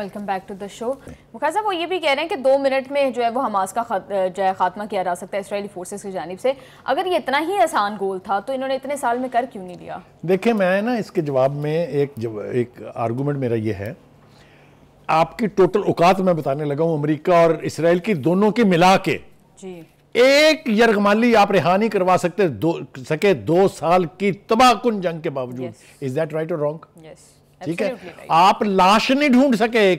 Welcome back to the شو. مخیر صاحب وہ یہ بھی کہہ رہے ہیں کہ 2 منٹ میں جو ہے وہ حماس کا جو ہے خاتمہ کیا جا سکتا ہے اسرائیلی فورسز کی جانب سے. اگر یہ اتنا ہی آسان گول تھا تو انہوں نے اتنے سال میں کر کیوں نہیں لیا؟ دیکھیں میں نا اس کے جواب میں ایک آرگومنٹ میرا یہ ہے، آپ کی ٹوٹل اوقات میں بتانے لگا ہوں امریکہ اور اسرائیل کی دونوں کی ملا کے جی ایک یرغمالی آپ رہا نہیں کروا سکے 2 سال کی تباہ کن جنگ کے باوجود. از دیٹ رائٹ اور رانگ؟ ٹھیک ہے، آپ لاش نہیں ڈھونڈ سکے،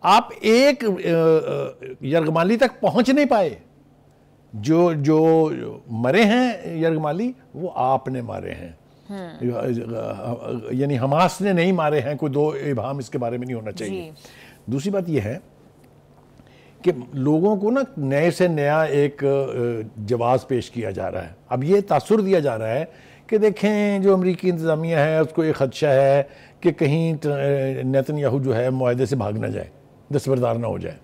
آپ ایک یرغمالی تک پہنچ نہیں پائے. جو مرے ہیں یرغمالی وہ آپ نے مارے ہیں، یعنی حماس نے نہیں مارے ہیں. کوئی 2 ابہام اس کے بارے میں نہیں ہونا چاہیے. دوسری بات یہ ہے کہ لوگوں کو نا نئے سے نیا ایک جواز پیش کیا جا رہا ہے. اب یہ تاثر دیا جا رہا ہے کہ دیکھیں جو امریکی انتظامیہ ہے اس کو ایک خدشہ ہے کہ کہیں نیتن یاہو جو ہے معاہدے سے بھاگ نہ جائے، دستبردار نہ ہو جائے.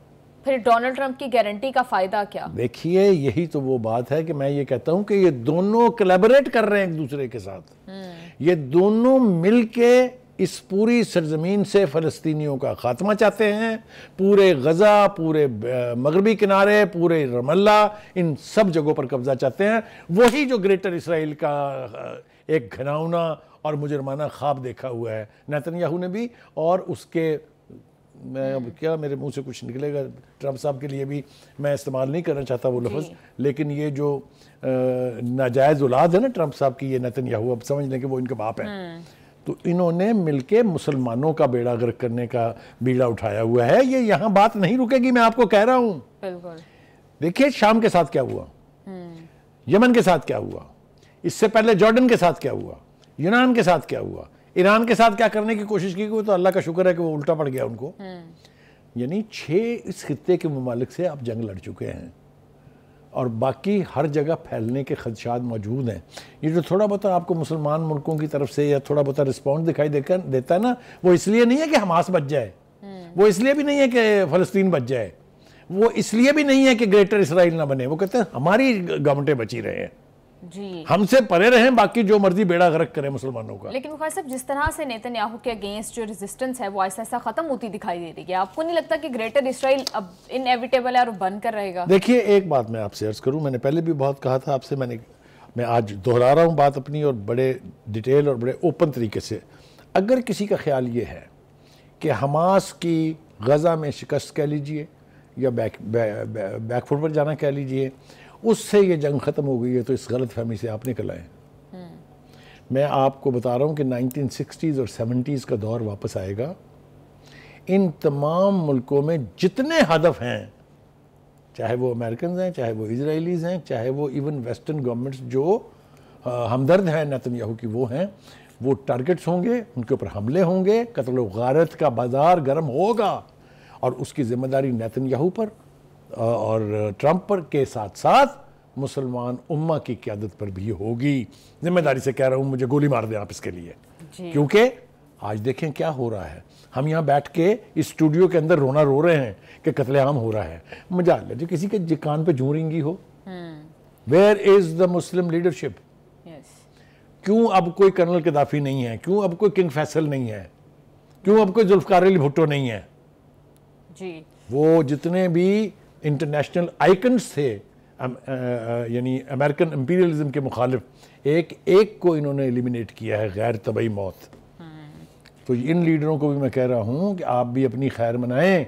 پھر ڈونلڈ ٹرمپ کی گارنٹی کا فائدہ کیا؟ دیکھیے یہی تو وہ بات ہے کہ میں یہ کہتا ہوں کہ یہ دونوں کولیبریٹ کر رہے ہیں ایک دوسرے کے ساتھ. یہ دونوں مل کے اس پوری سرزمین سے فلسطینیوں کا خاتمہ چاہتے ہیں. پورے غزہ، پورے مغربی کنارے، پورے رام اللہ، ان سب جگہوں پر قبضہ چاہتے ہیں. وہی جو گریٹر اسرائیل کا ایک گھناؤنا اور مجرمانہ خواب دیکھا ہوا ہے نیتن یاہو نے بھی. اور اس کے کیا میرے منہ سے کچھ نکلے گا، ٹرمپ صاحب کے لیے بھی میں استعمال نہیں کرنا چاہتا وہ لفظ، لیکن یہ جو ناجائز اولاد ہے نا ٹرمپ صاحب کی، یہ نیتن یاہو، اب سمجھ لیں کہ وہ ان کے باپ ہیں. تو انہوں نے مل کے مسلمانوں کا بیڑا غرق کرنے کا بیڑا اٹھایا ہوا ہے. یہ یہاں بات نہیں رکے گی، میں آپ کو کہہ رہا ہوں. بالکل. دیکھیے شام کے ساتھ کیا ہوا، یمن کے ساتھ کیا ہوا، اس سے پہلے جارڈن کے ساتھ کیا ہوا، یونان کے ساتھ کیا ہوا، ایران کے ساتھ کیا کرنے کی کوشش کی گئی. تو اللہ کا شکر ہے کہ وہ الٹا پڑ گیا ان کو. یعنی 6 اس خطے کے ممالک سے آپ جنگ لڑ چکے ہیں اور باقی ہر جگہ پھیلنے کے خدشات موجود ہیں. یہ جو تھوڑا بہت آپ کو مسلمان ملکوں کی طرف سے یا تھوڑا بہت رسپونس دکھائی دیتا ہے نا، وہ اس لیے نہیں ہے کہ حماس بچ جائے، وہ اس لیے بھی نہیں ہے کہ فلسطین بچ جائے، وہ اس لیے بھی نہیں ہے کہ گریٹر اسرائیل نہ بنے. وہ کہتے ہیں ہماری گورنمنٹیں بچی رہے ہیں، جی ہم سے پرے رہیں، باقی جو مرضی بیڑا غرق کریں مسلمانوں کا. لیکن مخیر صاحب جس طرح سے نیتن یاہو کے اگینسٹ جو ریزسٹنس ہے وہ آہستہ آہستہ ختم ہوتی دکھائی دے رہی ہے، آپ کو نہیں لگتا کہ گریٹر اسرائیل اب انیویٹیبل ہے اور بن کر رہے گا؟ دیکھیے ایک بات میں آپ سے عرض کروں، میں نے پہلے بھی بہت کہا تھا آپ سے، میں آج دہرا رہا ہوں بات اپنی، اور بڑے ڈیٹیل اور بڑے اوپن طریقے سے. اگر کسی کا خیال یہ ہے کہ حماس کی غزہ میں شکست کہہ لیجئے یا بیک فوٹ پر جانا کہہ لیجئے، اس سے یہ جنگ ختم ہو گئی ہے، تو اس غلط فہمی سے آپ نکل آئیں. میں آپ کو بتا رہا ہوں کہ 1960s اور 70s کا دور واپس آئے گا. ان تمام ملکوں میں جتنے ہدف ہیں، چاہے وہ امریکنز ہیں، چاہے وہ اسرائیلیز ہیں، چاہے وہ ایون ویسٹرن گورنمنٹس جو ہمدرد ہیں نیتن یاہو کی وہ ہیں، وہ ٹارگٹس ہوں گے، ان کے اوپر حملے ہوں گے، قتل و غارت کا بازار گرم ہوگا. اور اس کی ذمہ داری نیتن یاہو پر اور ٹرمپ پر کے ساتھ ساتھ مسلمان امہ کی قیادت پر بھی ہوگی. ذمہ داری سے کہہ رہا ہوں، مجھے گولی مار دیں آپ اس کے لیے. کیونکہ آج دیکھیں کیا ہو رہا ہے. ہم یہاں بیٹھ کے اس اسٹوڈیو کے اندر رونا رو رہے ہیں کہ قتل عام ہو رہا ہے. مجال ہے جو کسی کے کان پہ جوں رنگی ہو. Where is the Muslim leadership? کیوں اب کوئی کرنل قذافی نہیں ہے؟ کیوں اب کوئی کنگ فیصل نہیں ہے؟ کیوں اب کوئی ذوالفقار علی بھٹو نہیں ہے؟ جی وہ جتنے بھی انٹرنیشنل آئیکنز تھے یعنی امریکن امپیریلزم کے مخالف، ایک کو انہوں نے ایلیمینیٹ کیا ہے، غیر طبعی موت. تو ان لیڈروں کو بھی میں کہہ رہا ہوں کہ آپ بھی اپنی خیر منائیں.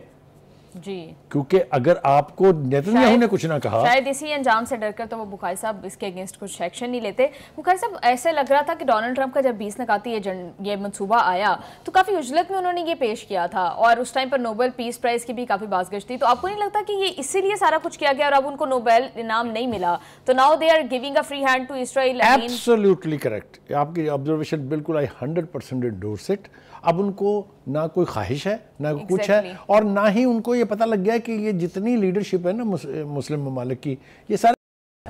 جی کیونکہ اگر آپ کو نیتن یاہو نے کچھ نہ کہا، شاید اسی انجام سے ڈر کر تو وہ بخاری صاحب اس کے اگینسٹ کچھ ایکشن نہیں لیتے. بخاری صاحب ایسے لگ رہا تھا کہ ڈونلڈ ٹرمپ کا جب 20 نکاتی یہ منصوبہ آیا تو کافی عجلت میں انہوں نے یہ پیش کیا تھا، اور اس ٹائم پر نوبل پیس پرائز کی بھی کافی بازگشت تھی. تو آپ کو نہیں لگتا کہ یہ اسی لیے سارا کچھ کیا گیا اور اب ان کو نوبل انعام نہیں ملا، تو now they are giving a free hand to Israel? Absolutely correct, آپ کی آبزرویشن بالکل آئی 100% انڈورس اٹ. اب ان کو نہ کوئی خواہش ہے نہ کچھ ہے، اور نہ ہی ان کو یہ پتہ لگ گیا کہ یہ جتنی لیڈرشپ ہے نا مسلم ممالک کی، یہ سارے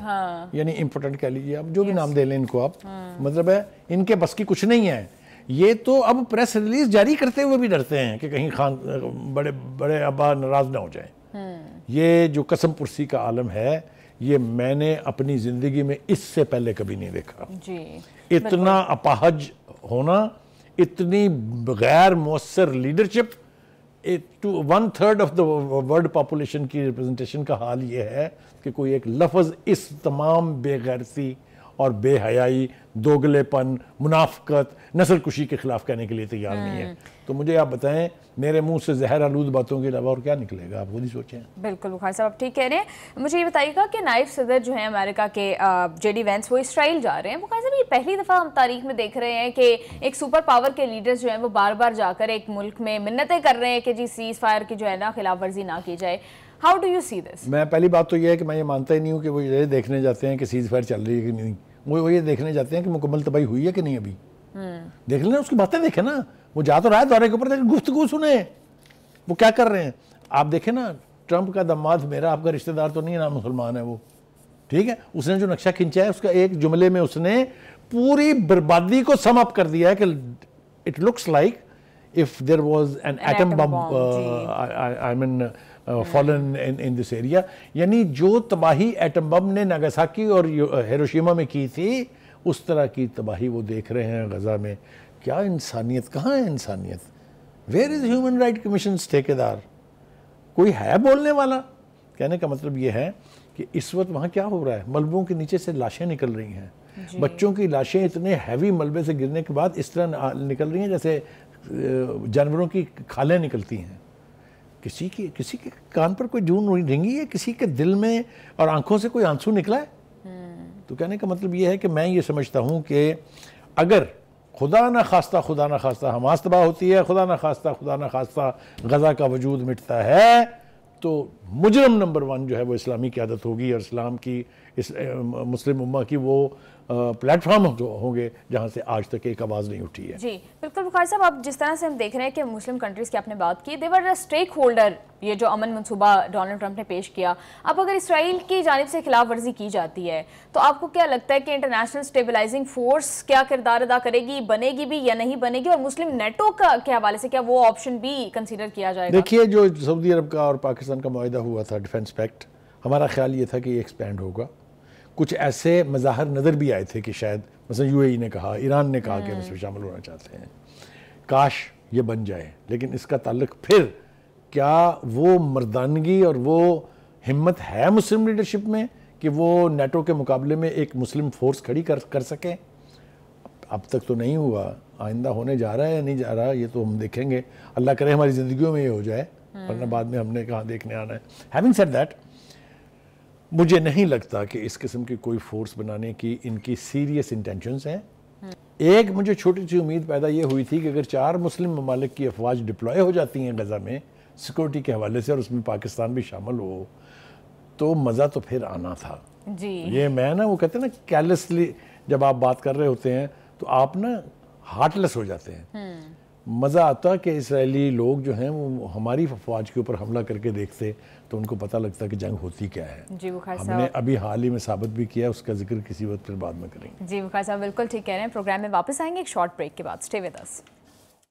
یعنی امپورٹنٹ کہہ لیجیے آپ، جو بھی نام دے لیں ان کو آپ، مطلب ہے ان کے بس کی کچھ نہیں ہے. یہ تو اب پریس ریلیز جاری کرتے ہوئے بھی ڈرتے ہیں کہ کہیں بڑے ابا ناراض نہ ہو جائیں. یہ جو قسم پرسی کا عالم ہے، یہ میں نے اپنی زندگی میں اس سے پہلے کبھی نہیں دیکھا. اتنا اپاہج ہونا، اتنی غیر مؤثر leadership 1/3 of the world population کی ریپرزنٹیشن کا حال یہ ہے کہ کوئی ایک لفظ اس تمام بے غیرتی اور بے حیائی، دوگلے پن، منافقت، نسل کشی کے خلاف کہنے کے لیے تیار نہیں ہے. تو مجھے آپ بتائیں میرے منہ سے زہر آلود باتوں کے علاوہ اور کیا نکلے گا؟ آپ خود ہی سوچیں. بالکل بخاری صاحب آپ ٹھیک کہہ رہے ہیں. مجھے یہ بتائیے گا کہ نائب صدر جو ہیں امریکہ کے جے ڈی وینس وہ اسرائیل جا رہے ہیں. بخاری صاحب یہ پہلی دفعہ ہم تاریخ میں دیکھ رہے ہیں کہ ایک سپر پاور کے لیڈرز جو ہیں وہ بار بار جا کر ایک ملک میں منتیں کر رہے ہیں کہ جی سیز فائر کی جو ہے نا خلاف ورزی نہ کی جائے. ہاؤ ڈو یو سی دس؟ میں پہلی بات تو یہ ہے کہ میں یہ مانتا ہی نہیں ہوں کہ وہ یہ دیکھنے جاتے ہیں کہ سیز فائر چل رہی ہے کہ نہیں. وہ یہ دیکھنے جاتے ہیں کہ مکمل تباہی ہوئی ہے کہ نہیں. ابھی دیکھ لیں، اس کی باتیں دیکھیں نا. وہ جا تو رہا ہے دورے کے اوپر، لیکن گفتگو سنیں وہ کیا کر رہے ہیں. آپ دیکھیں نا، ٹرمپ کا دماد میرا آپ کا رشتہ دار تو نہیں ہے، نام مسلمان ہے وہ، ٹھیک ہے. اس نے جو نقشہ کھینچا ہے اس کا ایک جملے میں اس نے پوری بربادی کو سم اپ کر دیا ہے کہ it looks like if there was an atom bomb I mean fallen in this area. یعنی جو تباہی ایٹم بم نے ناگاساکی اور ہیروشیما میں کی تھی اس طرح کی تباہی وہ دیکھ رہے ہیں غزہ میں. کیا انسانیت، کہاں ہے انسانیت؟ Where is human right commissions ٹھیکیدار؟ کوئی ہے بولنے والا؟ کہنے کا مطلب یہ ہے کہ اس وقت وہاں کیا ہو رہا ہے، ملبوں کے نیچے سے لاشیں نکل رہی ہیں. بچوں کی لاشیں اتنے ہیوی ملبے سے گرنے کے بعد اس طرح نکل رہی ہیں جیسے جانوروں کی کھالیں نکلتی ہیں. کسی کے کان پر کوئی جون رنگی ہے، کسی کے دل میں اور آنکھوں سے کوئی آنسو نکلا ہے. تو کہنے کا مطلب یہ ہے کہ میں یہ سمجھتا ہوں کہ اگر خدا نہ خواستہ حماس تباہ ہوتی ہے، خدا نہ خواستہ غزہ کا وجود مٹتا ہے، تو مجرم نمبر 1 جو ہے وہ اسلامی قیادت ہوگی اور اسلام کی مسلم امہ کی وہ پلیٹ فارم ہوں گے جہاں سے آج تک ایک آواز نہیں اٹھی ہے. جی بالکل بخاری صاحب، اب جس طرح سے ہم دیکھ رہے ہیں کہ مسلم کنٹریز کی آپ نے بات کی، دے ور اسٹیک ہولڈر، یہ جو امن منصوبہ ڈونلڈ ٹرمپ نے پیش کیا. اب اگر اسرائیل کی جانب سے خلاف ورزی کی جاتی ہے تو آپ کو کیا لگتا ہے کہ انٹرنیشنل اسٹیبلائزنگ فورس کیا کردار ادا کرے گی، بنے گی بھی یا نہیں بنے گی؟ اور مسلم نیٹو کے حوالے سے کیا وہ آپشن بھی کنسیڈر کیا جائے گا؟ دیکھیے، جو سعودی عرب کا اور پاکستان کا معاہدہ ہوا تھا ڈیفنس پیکٹ، ہمارا خیال یہ تھا کہ یہ ایکسپینڈ ہوگا. کچھ ایسے مظاہر نظر بھی آئے تھے کہ شاید مثلا یو اے ای نے کہا، ایران نے کہا کہ ہم اس میں شامل ہونا چاہتے ہیں. کاش یہ بن جائے، لیکن اس کا تعلق پھر کیا وہ مردانگی اور وہ ہمت ہے مسلم لیڈرشپ میں کہ وہ نیٹو کے مقابلے میں ایک مسلم فورس کھڑی کر سکیں؟ اب تک تو نہیں ہوا. آئندہ ہونے جا رہا ہے یا نہیں جا رہا یہ تو ہم دیکھیں گے. اللہ کرے ہماری زندگیوں میں یہ ہو جائے، ورنہ بعد میں ہم نے کہاں دیکھنے آنا ہے. ہیونگ سیڈ دیٹ، مجھے نہیں لگتا کہ اس قسم کی کوئی فورس بنانے کی ان کی سیریس انٹینشنز ہیں. ایک مجھے چھوٹی سی امید پیدا یہ ہوئی تھی کہ اگر 4 مسلم ممالک کی افواج ڈپلوائے ہو جاتی ہیں غزہ میں سیکورٹی کے حوالے سے اور اس میں پاکستان بھی شامل ہو تو مزہ تو پھر آنا تھا. جی یہ میں نا، وہ کہتے ہیں نا کیرلیسلی جب آپ بات کر رہے ہوتے ہیں تو آپ نا ہارٹ لیس ہو جاتے ہیں. مزہ آتا کہ اسرائیلی لوگ جو ہیں وہ ہماری افواج کے اوپر حملہ کر کے دیکھتے تو ان کو پتہ لگتا کہ جنگ ہوتی کیا ہے. جی بخاری ہم صاحب نے ابھی حال ہی میں ثابت بھی کیا، اس کا ذکر کسی وقت پھر بعد میں کریں گے. جی بخاری صاحب بالکل ٹھیک کہہ رہے ہیں. پروگرام میں واپس آئیں گے ایک شارٹ بریک کے بعد. Stay with us.